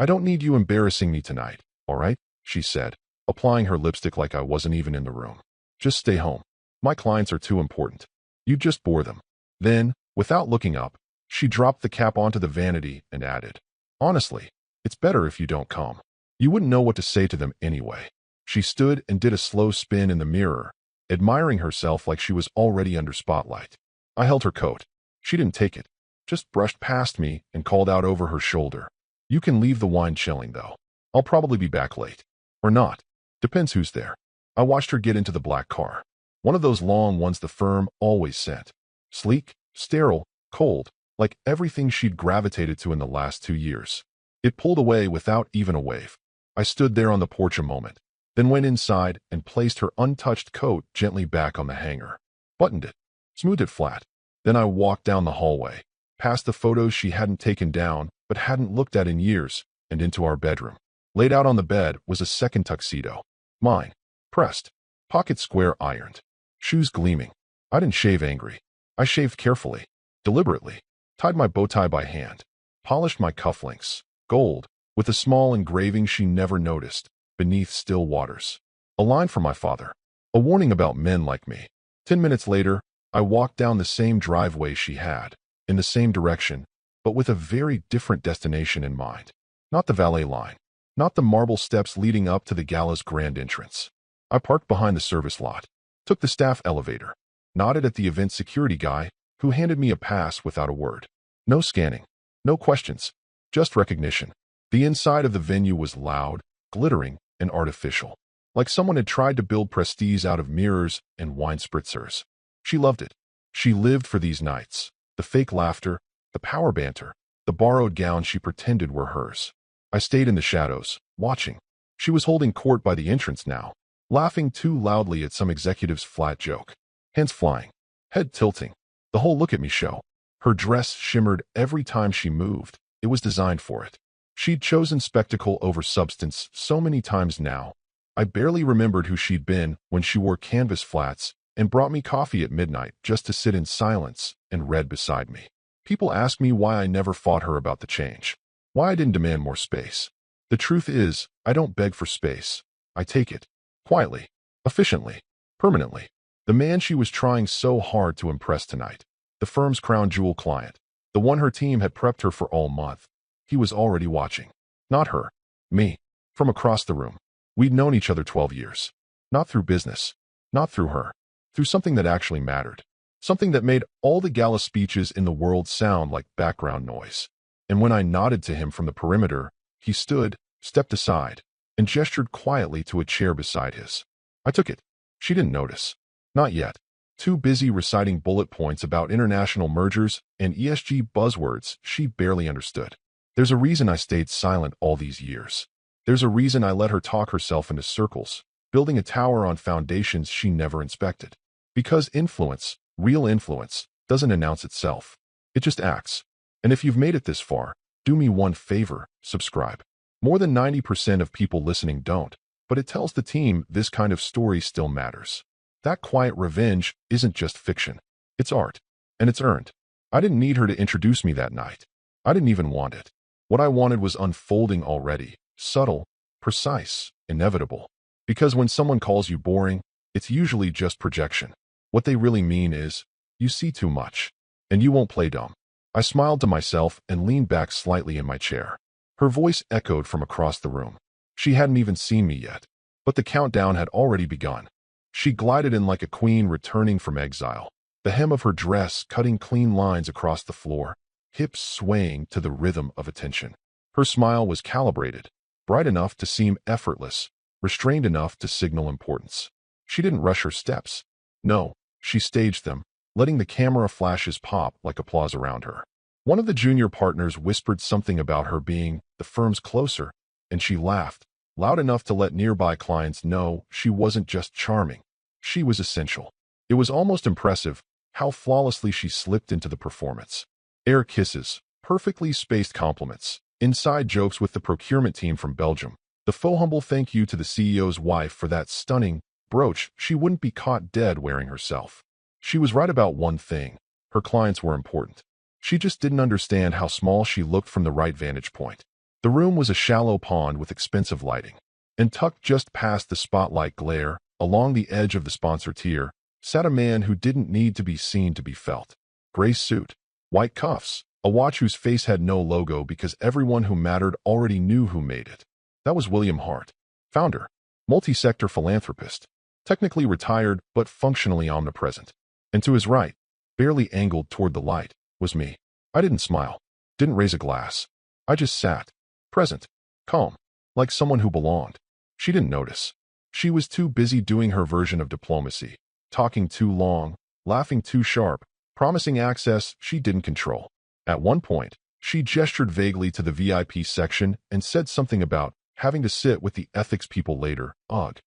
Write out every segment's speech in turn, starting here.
I don't need you embarrassing me tonight, all right? She said, applying her lipstick like I wasn't even in the room. Just stay home. My clients are too important. You just bore them. Then, without looking up, she dropped the cap onto the vanity and added, honestly, it's better if you don't come. You wouldn't know what to say to them anyway. She stood and did a slow spin in the mirror, admiring herself like she was already under spotlight. I held her coat. She didn't take it, just brushed past me and called out over her shoulder. You can leave the wine chilling, though. I'll probably be back late. Or not. Depends who's there. I watched her get into the black car. One of those long ones the firm always sent. Sleek, sterile, cold, like everything she'd gravitated to in the last 2 years. It pulled away without even a wave. I stood there on the porch a moment, then went inside and placed her untouched coat gently back on the hanger. Buttoned it, smoothed it flat. Then I walked down the hallway, past the photos she hadn't taken down but hadn't looked at in years, and into our bedroom. Laid out on the bed was a second tuxedo. Mine. Pressed. Pocket square ironed. Shoes gleaming. I didn't shave angry. I shaved carefully. Deliberately. Tied my bow tie by hand. Polished my cufflinks. Gold, with a small engraving she never noticed, beneath still waters. A line from my father. A warning about men like me. 10 minutes later, I walked down the same driveway she had, in the same direction, but with a very different destination in mind. Not the valet line. Not the marble steps leading up to the gala's grand entrance. I parked behind the service lot, took the staff elevator, nodded at the event security guy, who handed me a pass without a word. No scanning. No questions. Just recognition. The inside of the venue was loud, glittering, and artificial, like someone had tried to build prestige out of mirrors and wine spritzers. She loved it. She lived for these nights. The fake laughter, the power banter, the borrowed gown she pretended were hers. I stayed in the shadows, watching. She was holding court by the entrance now, laughing too loudly at some executive's flat joke. Hands flying, head tilting, the whole look at me show. Her dress shimmered every time she moved. It was designed for it. She'd chosen spectacle over substance so many times now. I barely remembered who she'd been when she wore canvas flats and brought me coffee at midnight just to sit in silence and read beside me. People ask me why I never fought her about the change. Why I didn't demand more space. The truth is, I don't beg for space. I take it. Quietly. Efficiently. Permanently. The man she was trying so hard to impress tonight. The firm's crown jewel client. The one her team had prepped her for all month. He was already watching. Not her. Me. From across the room. We'd known each other 12 years. Not through business. Not through her. Through something that actually mattered. Something that made all the gala speeches in the world sound like background noise. And when I nodded to him from the perimeter, he stood, stepped aside, and gestured quietly to a chair beside his. I took it. She didn't notice. Not yet. Too busy reciting bullet points about international mergers and ESG buzzwords she barely understood. There's a reason I stayed silent all these years. There's a reason I let her talk herself into circles, building a tower on foundations she never inspected. Because influence, real influence, doesn't announce itself. It just acts. And if you've made it this far, do me one favor, subscribe. More than 90% of people listening don't, but it tells the team this kind of story still matters. That quiet revenge isn't just fiction. It's art. And it's earned. I didn't need her to introduce me that night. I didn't even want it. What I wanted was unfolding already, subtle, precise, inevitable. Because when someone calls you boring, it's usually just projection. What they really mean is, you see too much, and you won't play dumb. I smiled to myself and leaned back slightly in my chair. Her voice echoed from across the room. She hadn't even seen me yet, but the countdown had already begun. She glided in like a queen returning from exile, the hem of her dress cutting clean lines across the floor, hips swaying to the rhythm of attention. Her smile was calibrated, bright enough to seem effortless, restrained enough to signal importance. She didn't rush her steps. No, she staged them, letting the camera flashes pop like applause around her. One of the junior partners whispered something about her being the firm's closer, and she laughed, loud enough to let nearby clients know she wasn't just charming. She was essential. It was almost impressive how flawlessly she slipped into the performance. Air kisses, perfectly spaced compliments, inside jokes with the procurement team from Belgium, the faux humble thank you to the CEO's wife for that stunning brooch she wouldn't be caught dead wearing herself. She was right about one thing. Her clients were important. She just didn't understand how small she looked from the right vantage point. The room was a shallow pond with expensive lighting, and tucked just past the spotlight glare, along the edge of the sponsor tier, sat a man who didn't need to be seen to be felt. Gray suit, white cuffs, a watch whose face had no logo because everyone who mattered already knew who made it. That was William Hart, founder, multi-sector philanthropist, technically retired but functionally omnipresent. And to his right, barely angled toward the light, was me. I didn't smile, didn't raise a glass. I just sat, present, calm, like someone who belonged. She didn't notice. She was too busy doing her version of diplomacy, talking too long, laughing too sharp, promising access she didn't control. At one point, she gestured vaguely to the VIP section and said something about having to sit with the ethics people later. Ugh.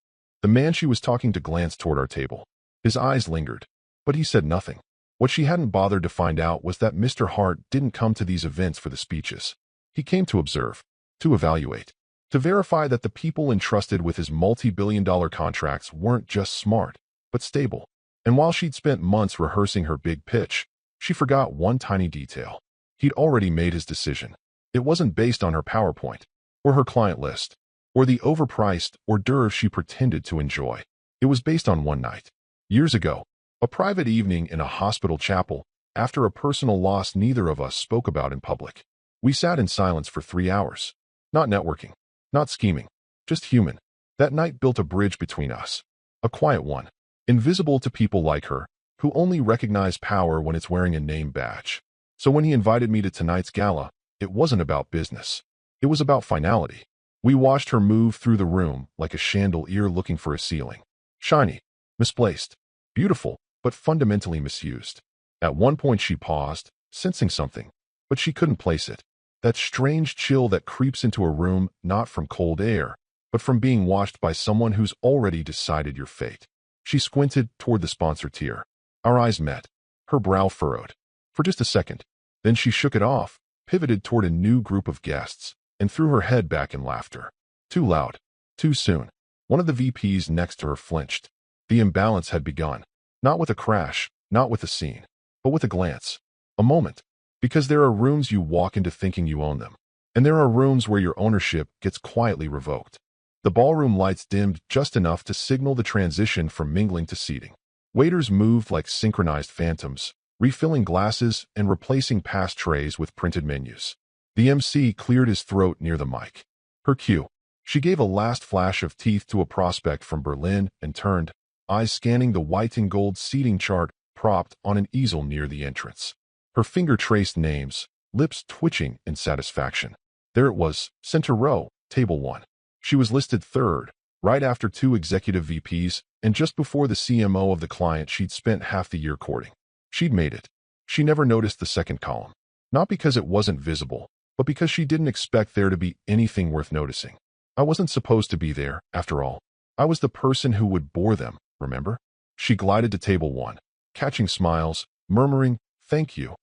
The man she was talking to glanced toward our table. His eyes lingered, but he said nothing. What she hadn't bothered to find out was that Mr. Hart didn't come to these events for the speeches. He came to observe, to evaluate, to verify that the people entrusted with his multi-billion-dollar contracts weren't just smart, but stable. And while she'd spent months rehearsing her big pitch, she forgot one tiny detail. He'd already made his decision. It wasn't based on her PowerPoint, or her client list, or the overpriced hors d'oeuvres she pretended to enjoy. It was based on one night. Years ago, a private evening in a hospital chapel, after a personal loss neither of us spoke about in public. We sat in silence for 3 hours. Not networking, not scheming, just human. That night built a bridge between us. A quiet one, invisible to people like her, who only recognize power when it's wearing a name badge. So when he invited me to tonight's gala, it wasn't about business. It was about finality. We watched her move through the room like a chandelier looking for a ceiling. Shiny, misplaced, beautiful, but fundamentally misused. At one point she paused, sensing something, but she couldn't place it. That strange chill that creeps into a room not from cold air, but from being watched by someone who's already decided your fate. She squinted toward the sponsor tier. Our eyes met, her brow furrowed. For just a second, then she shook it off, pivoted toward a new group of guests, and threw her head back in laughter. Too loud, too soon. One of the VPs next to her flinched. The imbalance had begun. Not with a crash, not with a scene, but with a glance. A moment. Because there are rooms you walk into thinking you own them. And there are rooms where your ownership gets quietly revoked. The ballroom lights dimmed just enough to signal the transition from mingling to seating. Waiters moved like synchronized phantoms, refilling glasses and replacing past trays with printed menus. The MC cleared his throat near the mic. Her cue. She gave a last flash of teeth to a prospect from Berlin and turned, eyes scanning the white and gold seating chart propped on an easel near the entrance. Her finger traced names, lips twitching in satisfaction. There it was, center row, table 1. She was listed third, right after 2 executive VPs, and just before the CMO of the client she'd spent half the year courting. She'd made it. She never noticed the second column. Not because it wasn't visible, but because she didn't expect there to be anything worth noticing. I wasn't supposed to be there, after all. I was the person who would bore them, remember? She glided to table 1, catching smiles, murmuring, thank you,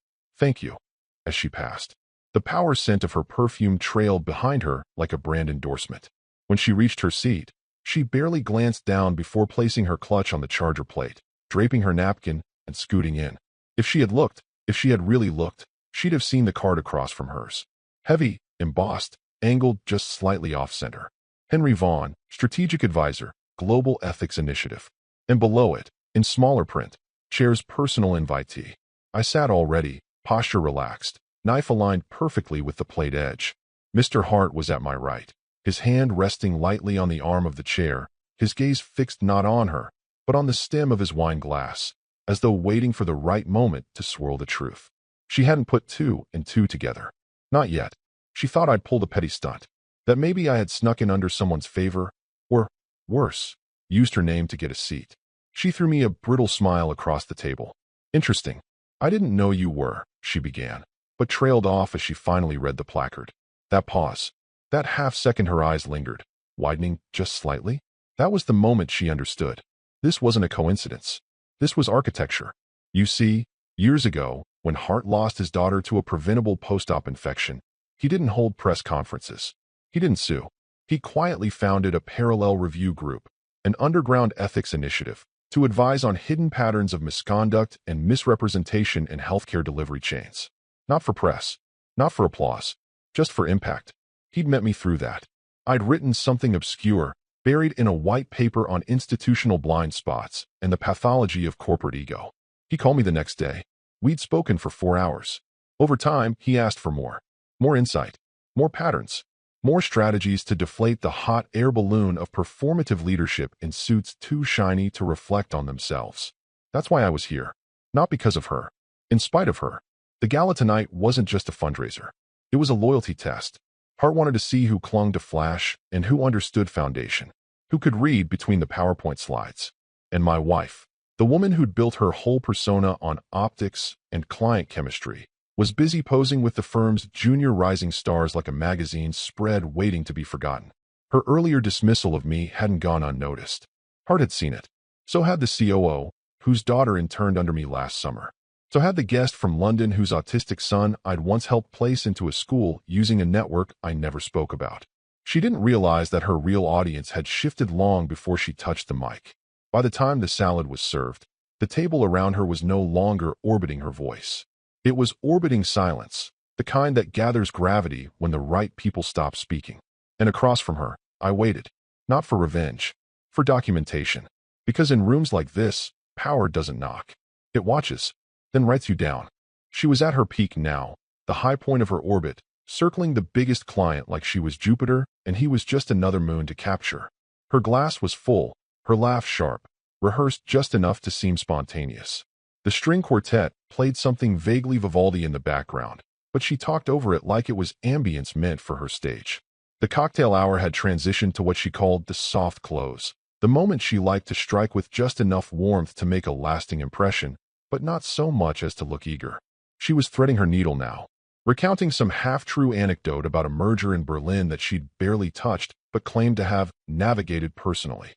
as she passed. The power scent of her perfume trailed behind her like a brand endorsement. When she reached her seat, she barely glanced down before placing her clutch on the charger plate, draping her napkin, and scooting in. If she had really looked, she'd have seen the card across from hers. Heavy, embossed, angled just slightly off-center. Henry Vaughn, Strategic Advisor, Global Ethics Initiative. And below it, in smaller print, Chair's personal invitee. I sat already, posture relaxed, knife aligned perfectly with the plate edge. Mr. Hart was at my right, his hand resting lightly on the arm of the chair, his gaze fixed not on her, but on the stem of his wine glass, as though waiting for the right moment to swirl the truth. She hadn't put 2 and 2 together. Not yet. She thought I'd pulled a petty stunt, that maybe I had snuck in under someone's favor, or, worse, used her name to get a seat. She threw me a brittle smile across the table. Interesting. I didn't know you were, she began, but trailed off as she finally read the placard. That pause, that half-second her eyes lingered, widening just slightly. That was the moment she understood. This wasn't a coincidence. This was architecture. You see, years ago, when Hart lost his daughter to a preventable post-op infection, he didn't hold press conferences. He didn't sue. He quietly founded a parallel review group, an underground ethics initiative, to advise on hidden patterns of misconduct and misrepresentation in healthcare delivery chains. Not for press, not for applause, just for impact. He'd met me through that. I'd written something obscure, buried in a white paper on institutional blind spots and the pathology of corporate ego. He called me the next day. We'd spoken for 4 hours. Over time, he asked for more. More insight. More patterns. More strategies to deflate the hot air balloon of performative leadership in suits too shiny to reflect on themselves. That's why I was here. Not because of her. In spite of her. The gala tonight wasn't just a fundraiser. It was a loyalty test. Hart wanted to see who clung to flash and who understood foundation, who could read between the PowerPoint slides. And my wife, the woman who'd built her whole persona on optics and client chemistry, was busy posing with the firm's junior rising stars like a magazine spread waiting to be forgotten. Her earlier dismissal of me hadn't gone unnoticed. Hart had seen it. So had the COO, whose daughter interned under me last summer. So had the guest from London whose autistic son I'd once helped place into a school using a network I never spoke about. She didn't realize that her real audience had shifted long before she touched the mic. By the time the salad was served, the table around her was no longer orbiting her voice. It was orbiting silence, the kind that gathers gravity when the right people stop speaking. And across from her, I waited. Not for revenge, for documentation. Because in rooms like this, power doesn't knock. It watches, then writes you down. She was at her peak now, the high point of her orbit, circling the biggest client like she was Jupiter and he was just another moon to capture. Her glass was full, her laugh sharp, rehearsed just enough to seem spontaneous. The string quartet played something vaguely Vivaldi in the background, but she talked over it like it was ambience meant for her stage. The cocktail hour had transitioned to what she called the soft close, the moment she liked to strike with just enough warmth to make a lasting impression, but not so much as to look eager. She was threading her needle now, recounting some half-true anecdote about a merger in Berlin that she'd barely touched but claimed to have navigated personally.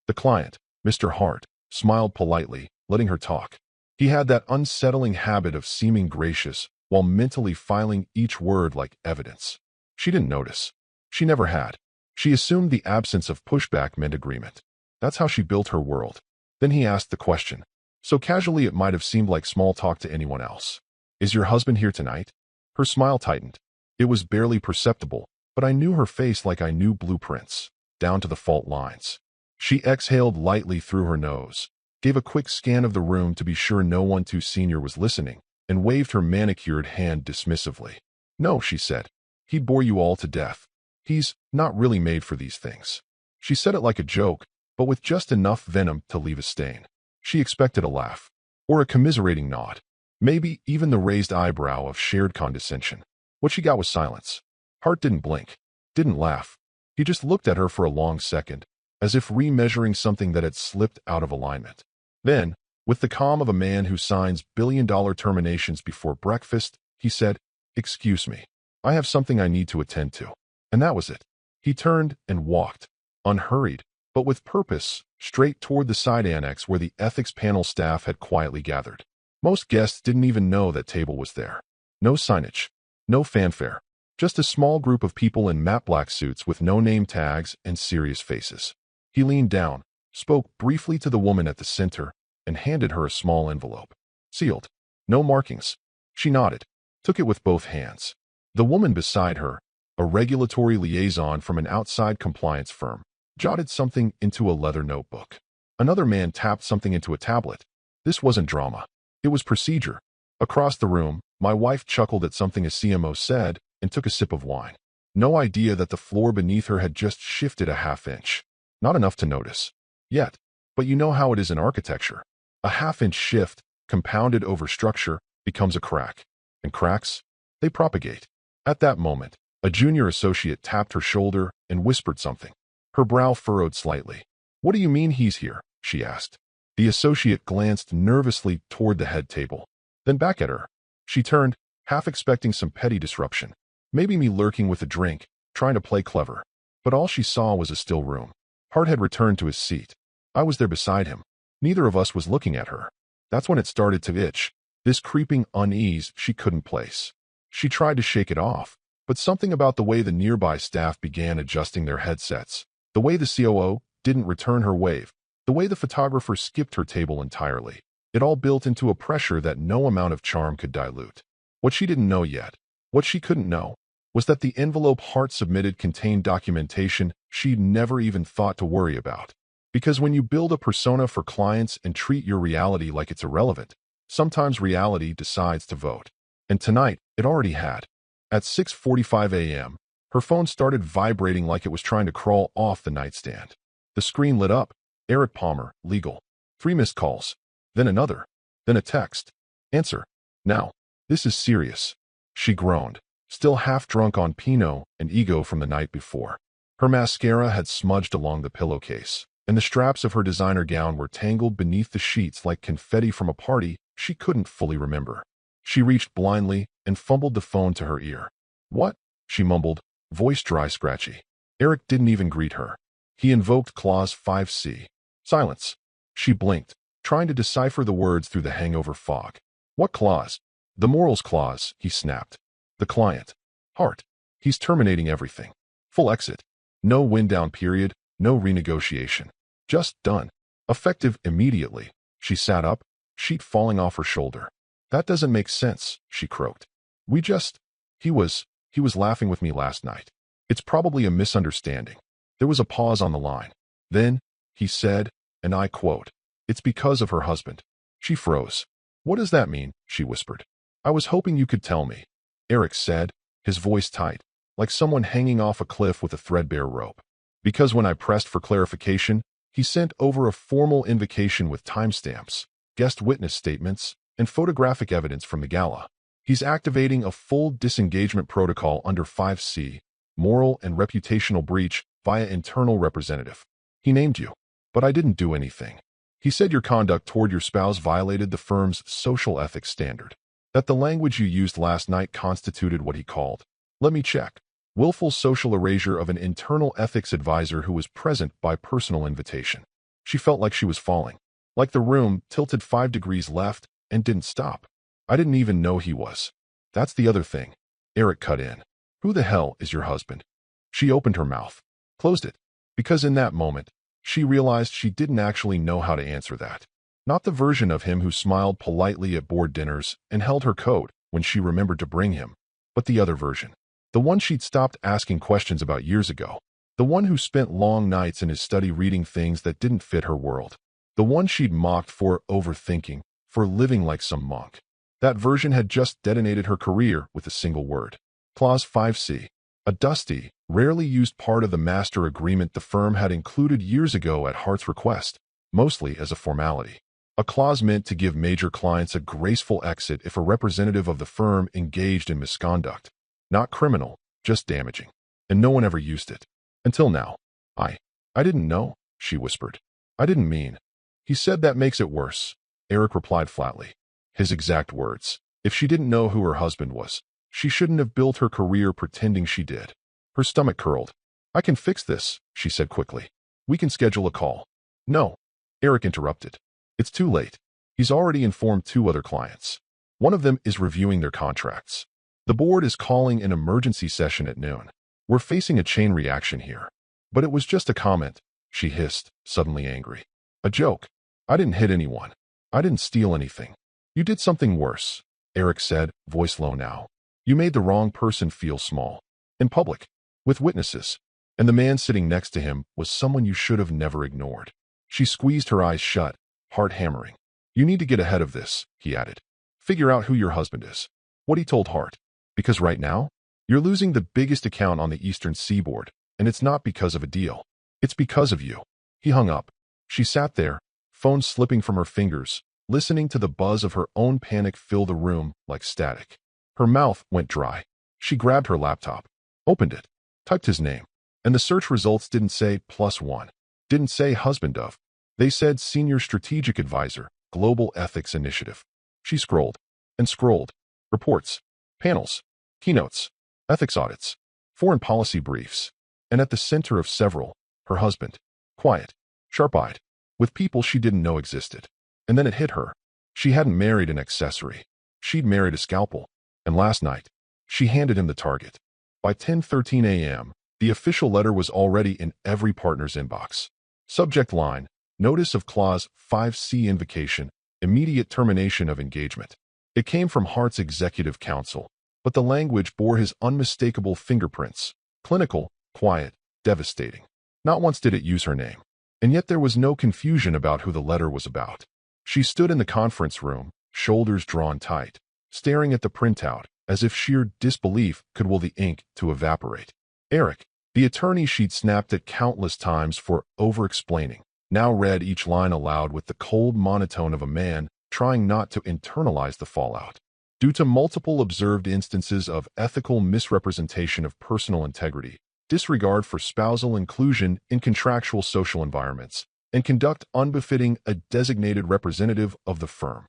The client, Mr. Hart, smiled politely, letting her talk. He had that unsettling habit of seeming gracious while mentally filing each word like evidence. She didn't notice. She never had. She assumed the absence of pushback meant agreement. That's how she built her world. Then he asked the question. So casually it might have seemed like small talk to anyone else. Is your husband here tonight? Her smile tightened. It was barely perceptible, but I knew her face like I knew blueprints, down to the fault lines. She exhaled lightly through her nose, gave a quick scan of the room to be sure no one too senior was listening, and waved her manicured hand dismissively. No, she said. He'd bore you all to death. He's not really made for these things. She said it like a joke, but with just enough venom to leave a stain. She expected a laugh, or a commiserating nod, maybe even the raised eyebrow of shared condescension. What she got was silence. Hart didn't blink, didn't laugh. He just looked at her for a long second, as if remeasuring something that had slipped out of alignment. Then, with the calm of a man who signs billion-dollar terminations before breakfast, he said, "Excuse me. I have something I need to attend to." And that was it. He turned and walked, unhurried, but with purpose, straight toward the side annex where the ethics panel staff had quietly gathered. Most guests didn't even know that table was there. No signage, no fanfare, just a small group of people in matte black suits with no name tags and serious faces. He leaned down, spoke briefly to the woman at the center, and handed her a small envelope. Sealed. No markings. She nodded, took it with both hands. The woman beside her, a regulatory liaison from an outside compliance firm, jotted something into a leather notebook. Another man tapped something into a tablet. This wasn't drama. It was procedure. Across the room, my wife chuckled at something a CMO said and took a sip of wine. No idea that the floor beneath her had just shifted a half-inch. Not enough to notice. Yet. But you know how it is in architecture. A half-inch shift, compounded over structure, becomes a crack. And cracks? They propagate. At that moment, a junior associate tapped her shoulder and whispered something. Her brow furrowed slightly. "What do you mean he's here?" she asked. The associate glanced nervously toward the head table, then back at her. She turned, half expecting some petty disruption. Maybe me lurking with a drink, trying to play clever. But all she saw was a still room. Hart had returned to his seat. I was there beside him. Neither of us was looking at her. That's when it started to itch, this creeping unease she couldn't place. She tried to shake it off, but something about the way the nearby staff began adjusting their headsets, the way the COO didn't return her wave, the way the photographer skipped her table entirely, it all built into a pressure that no amount of charm could dilute. What she didn't know yet, what she couldn't know, was that the envelope Hart submitted contained documentation she'd never even thought to worry about. Because when you build a persona for clients and treat your reality like it's irrelevant, sometimes reality decides to vote. And tonight, it already had. At 6:45 a.m., her phone started vibrating like it was trying to crawl off the nightstand. The screen lit up. Eric Palmer, legal. 3 missed calls. Then another. Then a text. Answer. Now. This is serious. She groaned, still half drunk on Pinot and ego from the night before. Her mascara had smudged along the pillowcase, and the straps of her designer gown were tangled beneath the sheets like confetti from a party she couldn't fully remember. She reached blindly and fumbled the phone to her ear. What? She mumbled, voice dry, scratchy. Eric didn't even greet her. He invoked Clause 5C. Silence. She blinked, trying to decipher the words through the hangover fog. What clause? The morals clause, he snapped. The client. Hart. He's terminating everything. Full exit. No wind-down period, no renegotiation. Just done. Effective immediately. She sat up, sheet falling off her shoulder. That doesn't make sense, she croaked. He was laughing with me last night. It's probably a misunderstanding. There was a pause on the line. Then, he said, and I quote, it's because of her husband. She froze. What does that mean? She whispered. I was hoping you could tell me, Eric said, his voice tight, like someone hanging off a cliff with a threadbare rope. Because when I pressed for clarification, he sent over a formal invocation with timestamps, guest witness statements, and photographic evidence from the gala. He's activating a full disengagement protocol under 5C, moral and reputational breach via internal representative. He named you, but I didn't do anything. He said your conduct toward your spouse violated the firm's social ethics standard. That the language you used last night constituted what he called, let me check, willful social erasure of an internal ethics advisor who was present by personal invitation. She felt like she was falling, like the room tilted 5 degrees left and didn't stop. I didn't even know he was. That's the other thing. Eric cut in. Who the hell is your husband? She opened her mouth, closed it, because in that moment, she realized she didn't actually know how to answer that. Not the version of him who smiled politely at board dinners and held her coat when she remembered to bring him, but the other version. The one she'd stopped asking questions about years ago. The one who spent long nights in his study reading things that didn't fit her world. The one she'd mocked for overthinking, for living like some monk. That version had just detonated her career with a single word. Clause 5C. A dusty, rarely used part of the master agreement the firm had included years ago at Hart's request, mostly as a formality. A clause meant to give major clients a graceful exit if a representative of the firm engaged in misconduct. Not criminal, just damaging. And no one ever used it. Until now. I didn't know, she whispered. I didn't mean. He said that makes it worse. Eric replied flatly. His exact words. If she didn't know who her husband was, she shouldn't have built her career pretending she did. Her stomach curled. I can fix this, she said quickly. We can schedule a call. No. Eric interrupted. It's too late. He's already informed 2 other clients. One of them is reviewing their contracts. The board is calling an emergency session at noon. We're facing a chain reaction here. But it was just a comment, she hissed, suddenly angry. A joke. I didn't hit anyone. I didn't steal anything. You did something worse, Eric said, voice low now. You made the wrong person feel small. In public. With witnesses. And the man sitting next to him was someone you should have never ignored. She squeezed her eyes shut, heart hammering. You need to get ahead of this, he added. Figure out who your husband is. What he told Hart. Because right now, you're losing the biggest account on the eastern seaboard, and it's not because of a deal. It's because of you. He hung up. She sat there, phone slipping from her fingers, listening to the buzz of her own panic fill the room like static. Her mouth went dry. She grabbed her laptop, opened it, typed his name, and the search results didn't say +1. Didn't say husband of. They said Senior Strategic Advisor, Global Ethics Initiative. She scrolled and scrolled. Reports, panels, keynotes, ethics audits, foreign policy briefs, and at the center of several, her husband. Quiet, sharp-eyed, with people she didn't know existed. And then it hit her. She hadn't married an accessory. She'd married a scalpel. And last night, she handed him the target. By 10:13 a.m., the official letter was already in every partner's inbox. Subject line, Notice of Clause 5C Invocation, Immediate Termination of Engagement. It came from Hart's executive counsel, but the language bore his unmistakable fingerprints. Clinical, quiet, devastating. Not once did it use her name. And yet there was no confusion about who the letter was about. She stood in the conference room, shoulders drawn tight, staring at the printout, as if sheer disbelief could will the ink to evaporate. Eric, the attorney she'd snapped at countless times for over-explaining, now read each line aloud with the cold monotone of a man trying not to internalize the fallout. Due to multiple observed instances of ethical misrepresentation of personal integrity, disregard for spousal inclusion in contractual social environments, and conduct unbefitting a designated representative of the firm.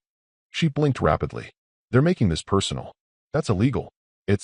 She blinked rapidly. They're making this personal. That's illegal. They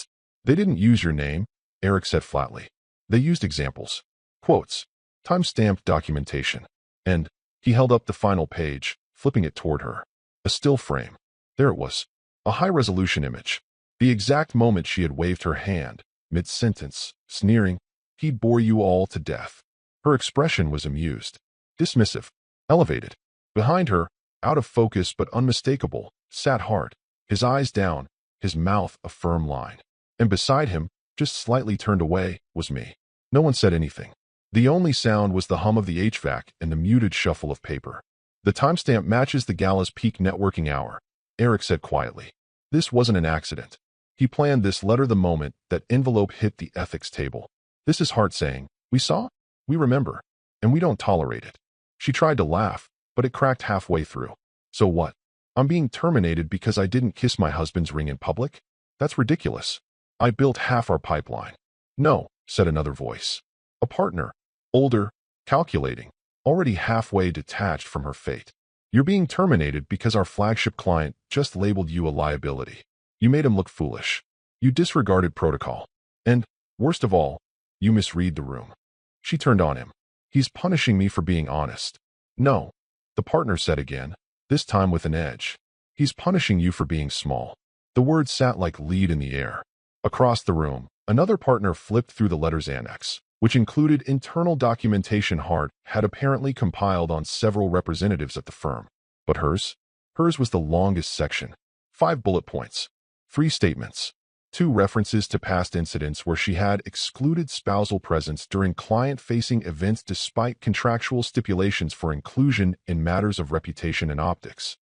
didn't use your name, Eric said flatly. They used examples, quotes, time-stamped documentation. And he held up the final page, flipping it toward her. A still frame. There it was. A high-resolution image. The exact moment she had waved her hand, mid-sentence, sneering, "He bore you all to death." Her expression was amused, dismissive, elevated. Behind her, out of focus but unmistakable, sat Hart, his eyes down, his mouth a firm line. And beside him, just slightly turned away, was me. No one said anything. The only sound was the hum of the HVAC and the muted shuffle of paper. The timestamp matches the gala's peak networking hour, Eric said quietly. This wasn't an accident. He planned this letter the moment that envelope hit the ethics table. This is Hart saying, "We saw, we remember, and we don't tolerate it." She tried to laugh, but it cracked halfway through. So what? I'm being terminated because I didn't kiss my husband's ring in public? That's ridiculous. I built half our pipeline. No, said another voice. A partner, older, calculating, already halfway detached from her fate. You're being terminated because our flagship client just labeled you a liability. You made him look foolish. You disregarded protocol. And, worst of all, you misread the room. She turned on him. He's punishing me for being honest. No, the partner said again, this time with an edge. He's punishing you for being small. The words sat like lead in the air. Across the room, another partner flipped through the letter's annex, which included internal documentation Hart had apparently compiled on several representatives at the firm. But hers was the longest section. 5 bullet points, 3 statements, 2 references to past incidents where she had excluded spousal presence during client-facing events despite contractual stipulations for inclusion in matters of reputation and optics.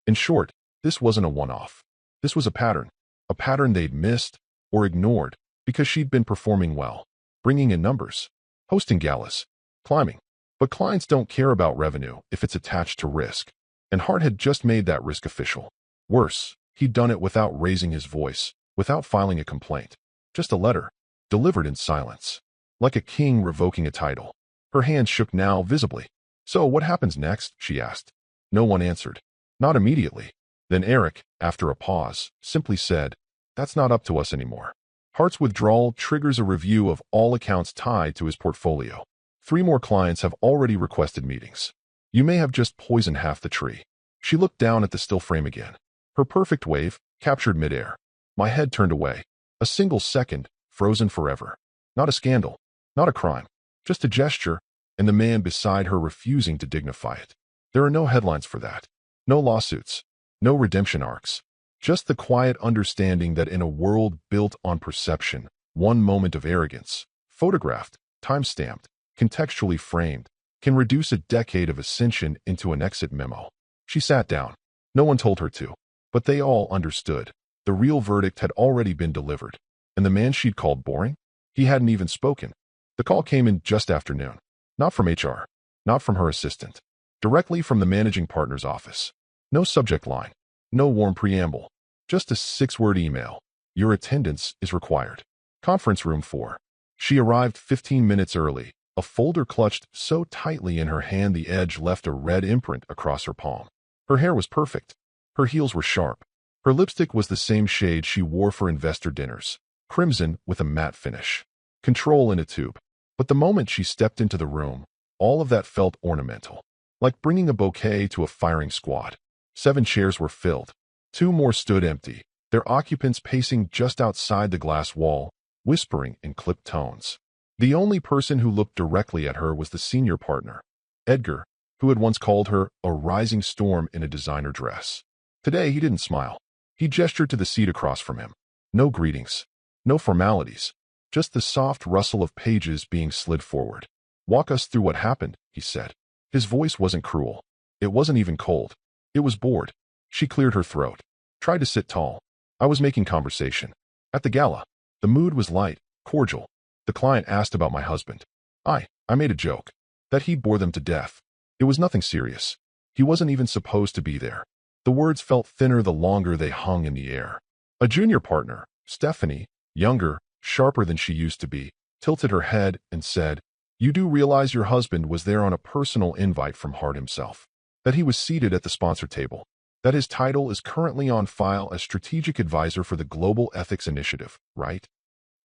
In short, this wasn't a one-off. This was a pattern they'd missed or ignored because she'd been performing well, bringing in numbers, hosting galas, climbing. But clients don't care about revenue if it's attached to risk, and Hart had just made that risk official. Worse, he'd done it without raising his voice, without filing a complaint. Just a letter, delivered in silence. Like a king revoking a title. Her hand shook now visibly. So what happens next? She asked. No one answered. Not immediately. Then Eric, after a pause, simply said, "That's not up to us anymore." Hart's withdrawal triggers a review of all accounts tied to his portfolio. 3 more clients have already requested meetings. You may have just poisoned half the tree. She looked down at the still frame again. Her perfect wave, captured midair. My head turned away. A single second, frozen forever. Not a scandal. Not a crime. Just a gesture, and the man beside her refusing to dignify it. There are no headlines for that. No lawsuits. No redemption arcs. Just the quiet understanding that in a world built on perception, one moment of arrogance, photographed, time-stamped, contextually framed, can reduce a decade of ascension into an exit memo. She sat down. No one told her to, but they all understood. The real verdict had already been delivered, and the man she'd called boring? He hadn't even spoken. The call came in just after noon. Not from HR, not from her assistant. Directly from the managing partner's office. No subject line. No warm preamble. Just a 6-word email. Your attendance is required. Conference room 4. She arrived 15 minutes early, a folder clutched so tightly in her hand the edge left a red imprint across her palm. Her hair was perfect. Her heels were sharp. Her lipstick was the same shade she wore for investor dinners, crimson with a matte finish. Control in a tube. But the moment she stepped into the room, all of that felt ornamental, like bringing a bouquet to a firing squad. 7 chairs were filled. 2 more stood empty, their occupants pacing just outside the glass wall, whispering in clipped tones. The only person who looked directly at her was the senior partner, Edgar, who had once called her a rising storm in a designer dress. Today he didn't smile. He gestured to the seat across from him. No greetings. No formalities. Just the soft rustle of pages being slid forward. "Walk us through what happened," he said. His voice wasn't cruel. It wasn't even cold. It was bored. She cleared her throat. Tried to sit tall. "I was making conversation. At the gala. The mood was light, cordial. The client asked about my husband. I made a joke. That he bore them to death. It was nothing serious. He wasn't even supposed to be there." The words felt thinner the longer they hung in the air. A junior partner, Stephanie, younger, sharper than she used to be, tilted her head and said, "You do realize your husband was there on a personal invite from Hart himself. That he was seated at the sponsor table. That his title is currently on file as Strategic Advisor for the Global Ethics Initiative, right?"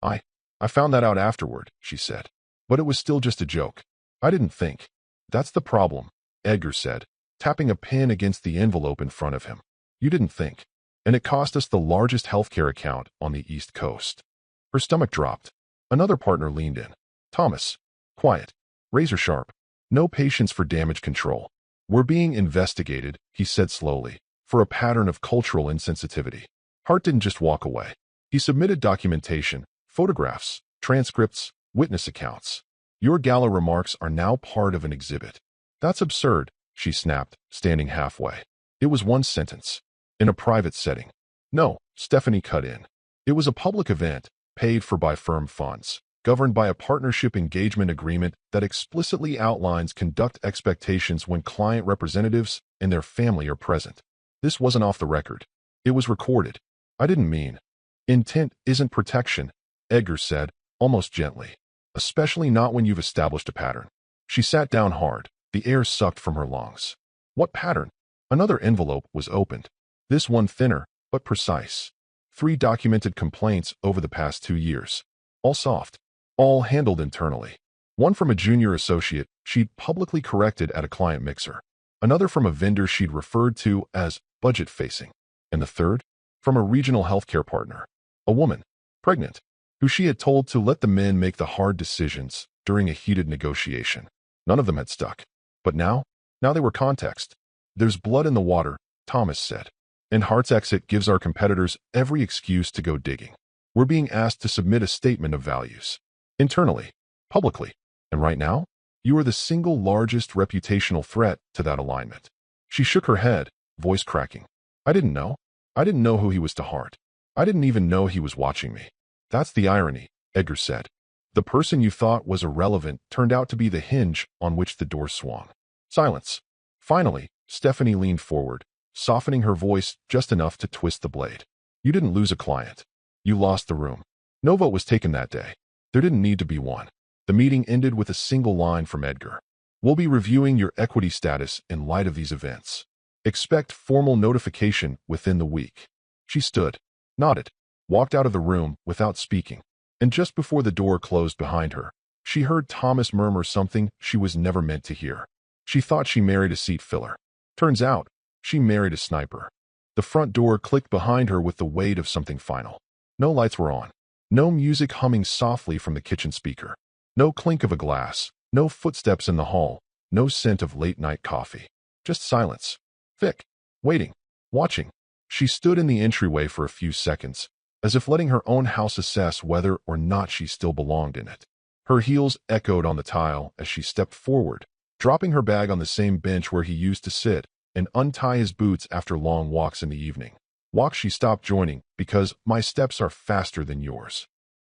I found that out afterward," she said. "But it was still just a joke. I didn't think." "That's the problem," Edgar said, tapping a pen against the envelope in front of him. "You didn't think. And it cost us the largest healthcare account on the East Coast." Her stomach dropped. Another partner leaned in. Thomas. Quiet. Razor sharp. No patience for damage control. "We're being investigated," he said slowly, "for a pattern of cultural insensitivity." Hart didn't just walk away. He submitted documentation, photographs, transcripts, witness accounts. "Your gala remarks are now part of an exhibit." "That's absurd," she snapped, standing halfway. It was one sentence. "In a private setting." "No," Stephanie cut in. "It was a public event, paid for by firm funds, governed by a partnership engagement agreement that explicitly outlines conduct expectations when client representatives and their family are present. This wasn't off the record. It was recorded." "I didn't mean." "Intent isn't protection," Edgar said, almost gently. "Especially not when you've established a pattern." She sat down hard, the air sucked from her lungs. "What pattern?" Another envelope was opened. This one thinner, but precise. 3 documented complaints over the past 2 years. All soft. All handled internally. One from a junior associate she'd publicly corrected at a client mixer. Another from a vendor she'd referred to as budget-facing. And the third? From a regional healthcare partner. A woman, pregnant, who she had told to let the men make the hard decisions during a heated negotiation. None of them had stuck. But now they were context. "There's blood in the water," Thomas said. "And Hart's exit gives our competitors every excuse to go digging. We're being asked to submit a statement of values. Internally, publicly. And right now, you are the single largest reputational threat to that alignment." She shook her head, voice cracking. "I didn't know. I didn't know who he was to Hart. I didn't even know he was watching me." "That's the irony," Edgar said. "The person you thought was irrelevant turned out to be the hinge on which the door swung." Silence. Finally, Stephanie leaned forward, softening her voice just enough to twist the blade. "You didn't lose a client. You lost the room. No vote was taken that day. There didn't need to be one." The meeting ended with a single line from Edgar. "We'll be reviewing your equity status in light of these events. Expect formal notification within the week." She stood, nodded, walked out of the room without speaking. And just before the door closed behind her, she heard Thomas murmur something she was never meant to hear. She thought she married a seat filler. Turns out, she married a sniper. The front door clicked behind her with the weight of something final. No lights were on. No music humming softly from the kitchen speaker. No clink of a glass. No footsteps in the hall. No scent of late-night coffee. Just silence. Thick. Waiting. Watching. She stood in the entryway for a few seconds, as if letting her own house assess whether or not she still belonged in it. Her heels echoed on the tile as she stepped forward, dropping her bag on the same bench where he used to sit and untie his boots after long walks in the evening. Walks she stopped joining because my steps are faster than yours.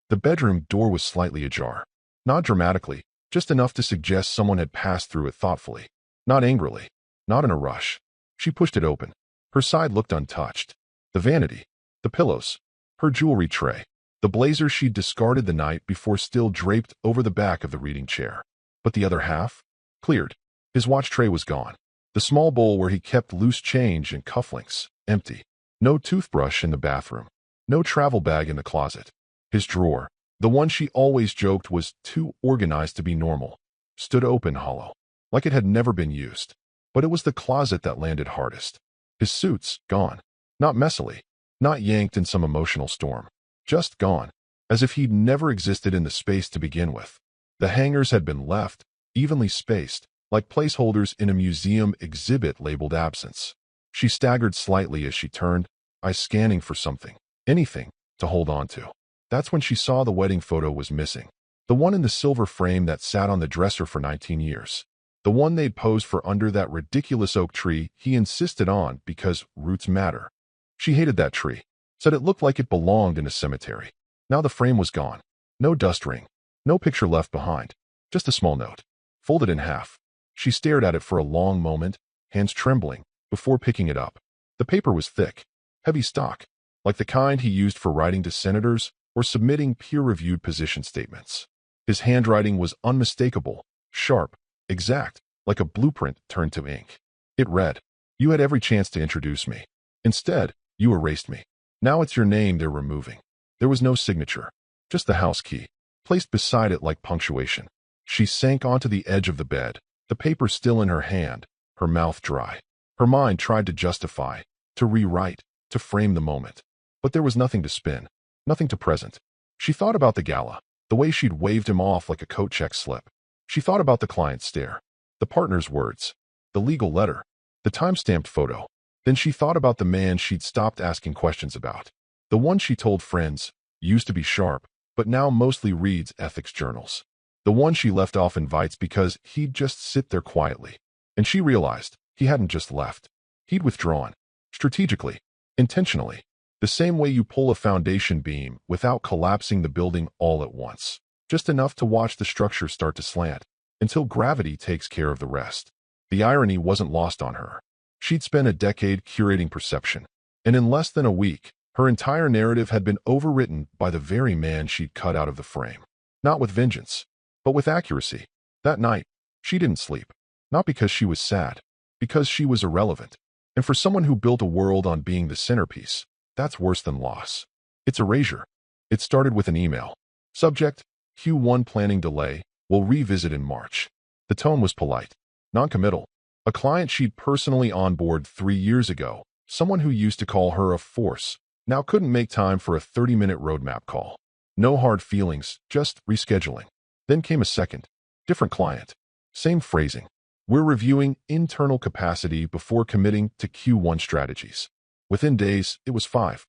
The bedroom door was slightly ajar. Not dramatically, just enough to suggest someone had passed through it thoughtfully. Not angrily. Not in a rush. She pushed it open. Her side looked untouched. The vanity. The pillows. Her jewelry tray. The blazer she'd discarded the night before still draped over the back of the reading chair. But the other half? Cleared. His watch tray was gone. The small bowl where he kept loose change and cufflinks. Empty. No toothbrush in the bathroom. No travel bag in the closet. His drawer, the one she always joked was too organized to be normal, stood open hollow, like it had never been used. But it was the closet that landed hardest. His suits, gone. Not messily. Not yanked in some emotional storm. Just gone. As if he'd never existed in the space to begin with. The hangers had been left, evenly spaced, like placeholders in a museum exhibit labeled absence. She staggered slightly as she turned, eyes scanning for something. Anything. to hold on to. That's when she saw the wedding photo was missing. The one in the silver frame that sat on the dresser for 19 years. The one they'd posed for under that ridiculous oak tree he insisted on because roots matter. She hated that tree, said it looked like it belonged in a cemetery. Now the frame was gone. No dust ring. No picture left behind. Just a small note. Folded in half. She stared at it for a long moment, hands trembling, before picking it up. The paper was thick, heavy stock, like the kind he used for writing to senators or submitting peer-reviewed position statements. His handwriting was unmistakable, sharp, exact, like a blueprint turned to ink. It read, "You had every chance to introduce me. Instead, you erased me. Now it's your name they're removing." There was no signature, just the house key, placed beside it like punctuation. She sank onto the edge of the bed, the paper still in her hand, her mouth dry. Her mind tried to justify, to rewrite, to frame the moment. But there was nothing to spin, nothing to present. She thought about the gala, the way she'd waved him off like a coat check slip. She thought about the client's stare, the partner's words, the legal letter, the time-stamped photo. Then she thought about the man she'd stopped asking questions about. The one she told friends, used to be sharp, but now mostly reads ethics journals. The one she left off invites because he'd just sit there quietly. And she realized he hadn't just left. He'd withdrawn. Strategically. Intentionally. The same way you pull a foundation beam without collapsing the building all at once. Just enough to watch the structure start to slant, until gravity takes care of the rest. The irony wasn't lost on her. She'd spent a decade curating perception, and in less than a week, her entire narrative had been overwritten by the very man she'd cut out of the frame. Not with vengeance, but with accuracy. That night, she didn't sleep. Not because she was sad, because she was irrelevant. And for someone who built a world on being the centerpiece, that's worse than loss. It's erasure. It started with an email. Subject, Q1 planning delay, we'll revisit in March. The tone was polite, non-committal. A client she'd personally onboarded 3 years ago, someone who used to call her a force, now couldn't make time for a 30-minute roadmap call. No hard feelings, just rescheduling. Then came a second, different client. Same phrasing. We're reviewing internal capacity before committing to Q1 strategies. Within days, it was 5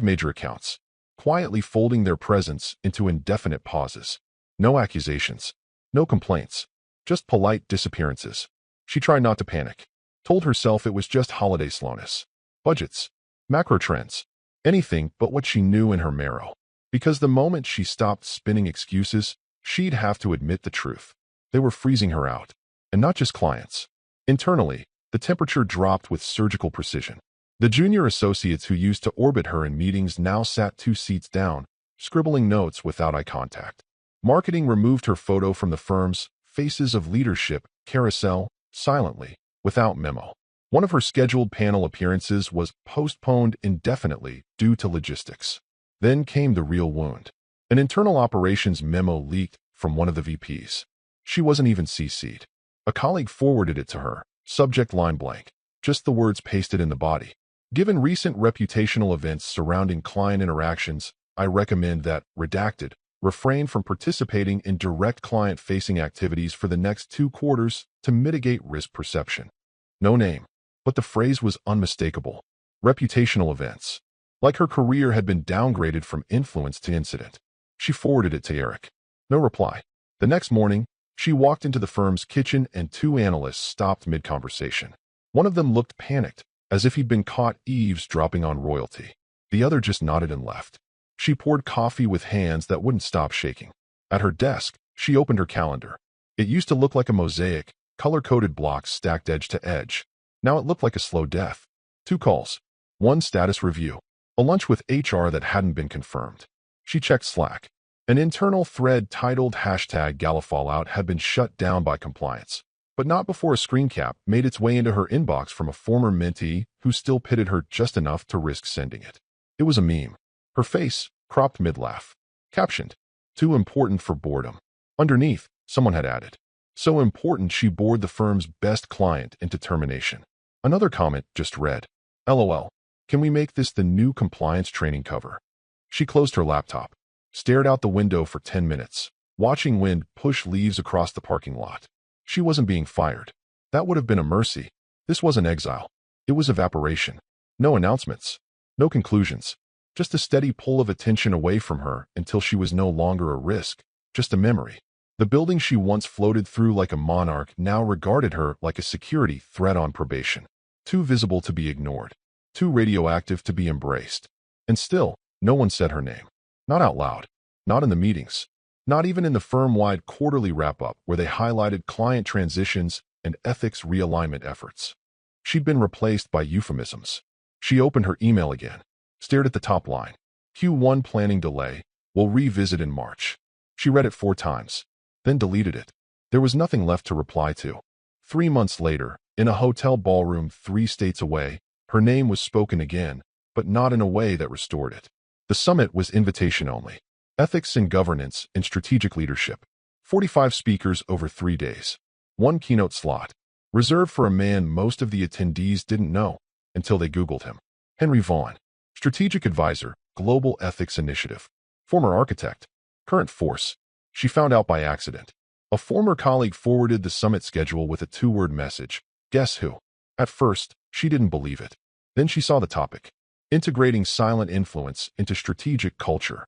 major accounts, quietly folding their presence into indefinite pauses. No accusations, no complaints, just polite disappearances. She tried not to panic, told herself it was just holiday slowness, budgets, macro trends, anything but what she knew in her marrow. Because the moment she stopped spinning excuses, she'd have to admit the truth. They were freezing her out. And not just clients. Internally, the temperature dropped with surgical precision. The junior associates who used to orbit her in meetings now sat 2 seats down, scribbling notes without eye contact. Marketing removed her photo from the firm's Faces of Leadership carousel silently, without memo. One of her scheduled panel appearances was postponed indefinitely due to logistics. Then came the real wound. An internal operations memo leaked from one of the VPs. She wasn't even CC'd. A colleague forwarded it to her, subject line blank, just the words pasted in the body. Given recent reputational events surrounding client interactions, I recommend that, redacted, refrain from participating in direct client-facing activities for the next 2 quarters to mitigate risk perception. No name, but the phrase was unmistakable. Reputational events. Like her career had been downgraded from influence to incident. She forwarded it to Eric. No reply. The next morning, she walked into the firm's kitchen and 2 analysts stopped mid-conversation. One of them looked panicked, as if he'd been caught eavesdropping on royalty. The other just nodded and left. She poured coffee with hands that wouldn't stop shaking. At her desk, she opened her calendar. It used to look like a mosaic, color-coded blocks stacked edge to edge. Now it looked like a slow death. 2 calls. 1 status review. A lunch with HR that hadn't been confirmed. She checked Slack. An internal thread titled #GalaFallout had been shut down by compliance, but not before a screen cap made its way into her inbox from a former mentee who still pitted her just enough to risk sending it. It was a meme. Her face, cropped mid-laugh. Captioned, "Too important for boredom." Underneath, someone had added, "So important she bored the firm's best client into termination." Another comment just read, "LOL, can we make this the new compliance training cover?" She closed her laptop. Stared out the window for 10 minutes, watching wind push leaves across the parking lot. She wasn't being fired. That would have been a mercy. This wasn't exile. It was evaporation. No announcements. No conclusions. Just a steady pull of attention away from her until she was no longer a risk, just a memory. The building she once floated through like a monarch now regarded her like a security threat on probation. Too visible to be ignored. Too radioactive to be embraced. And still, no one said her name. Not out loud. Not in the meetings. Not even in the firm-wide quarterly wrap-up where they highlighted client transitions and ethics realignment efforts. She'd been replaced by euphemisms. She opened her email again, stared at the top line. Q1 planning delay, will revisit in March. She read it 4 times, then deleted it. There was nothing left to reply to. 3 months later, in a hotel ballroom 3 states away, her name was spoken again, but not in a way that restored it. The summit was invitation only. Ethics and governance and strategic leadership. 45 speakers over 3 days. 1 keynote slot, reserved for a man most of the attendees didn't know until they Googled him. Henry Vaughn, strategic advisor, Global Ethics Initiative. Former architect, current force. She found out by accident. A former colleague forwarded the summit schedule with a 2-word message. Guess who? At first, she didn't believe it. Then she saw the topic. Integrating silent influence into strategic culture.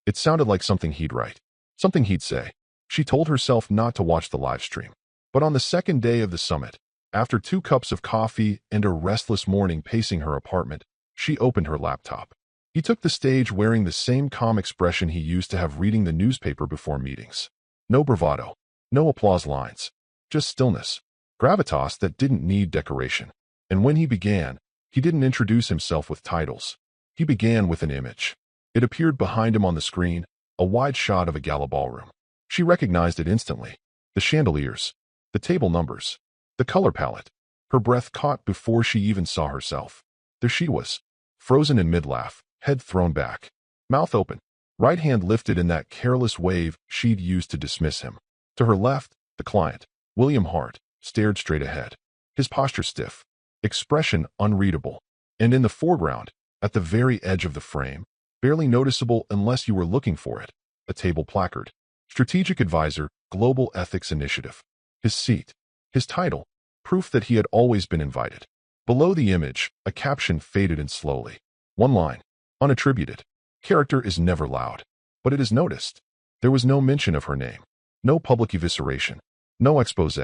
It sounded like something he'd write. Something he'd say. She told herself not to watch the live stream. But on the second day of the summit, after 2 cups of coffee and a restless morning pacing her apartment, she opened her laptop. He took the stage wearing the same calm expression he used to have reading the newspaper before meetings. No bravado. No applause lines. Just stillness. Gravitas that didn't need decoration. And when he began, he didn't introduce himself with titles. He began with an image. It appeared behind him on the screen, a wide shot of a gala ballroom. She recognized it instantly. The chandeliers. The table numbers. The color palette. Her breath caught before she even saw herself. There she was, frozen in mid-laugh, head thrown back, mouth open, right hand lifted in that careless wave she'd used to dismiss him. To her left, the client, William Hart, stared straight ahead, his posture stiff, expression unreadable. And in the foreground, at the very edge of the frame, barely noticeable unless you were looking for it, a table placard. Strategic Advisor, Global Ethics Initiative. His seat. His title. Proof that he had always been invited. Below the image, a caption faded in slowly. 1 line. Unattributed. Character is never loud. But it is noticed. There was no mention of her name. No public evisceration. No expose.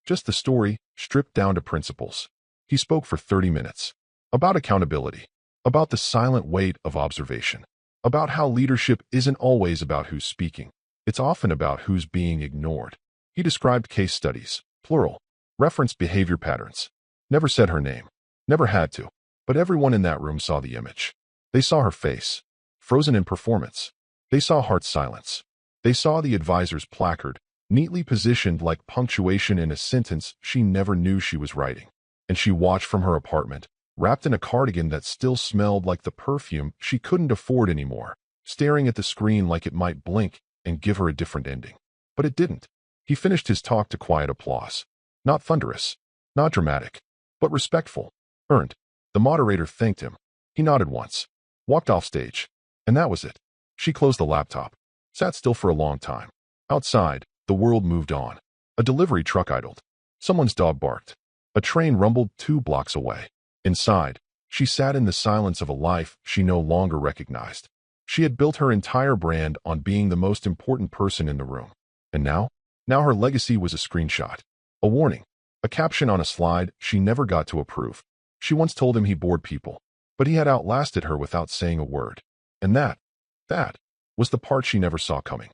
Just the story, stripped down to principles. He spoke for 30 minutes. About accountability. About the silent weight of observation. About how leadership isn't always about who's speaking. It's often about who's being ignored. He described case studies, plural, referenced behavior patterns. Never said her name. Never had to. But everyone in that room saw the image. They saw her face, frozen in performance. They saw Hart's silence. They saw the advisor's placard, neatly positioned like punctuation in a sentence she never knew she was writing. And she watched from her apartment, wrapped in a cardigan that still smelled like the perfume she couldn't afford anymore, staring at the screen like it might blink and give her a different ending. But it didn't. He finished his talk to quiet applause. Not thunderous, not dramatic, but respectful, earned. The moderator thanked him. He nodded once, walked off stage, and that was it. She closed the laptop, sat still for a long time. Outside, the world moved on. A delivery truck idled. Someone's dog barked. A train rumbled 2 blocks away. Inside, she sat in the silence of a life she no longer recognized. She had built her entire brand on being the most important person in the room. And now her legacy was a screenshot. A warning. A caption on a slide she never got to approve. She once told him he bored people, but he had outlasted her without saying a word. And that was the part she never saw coming.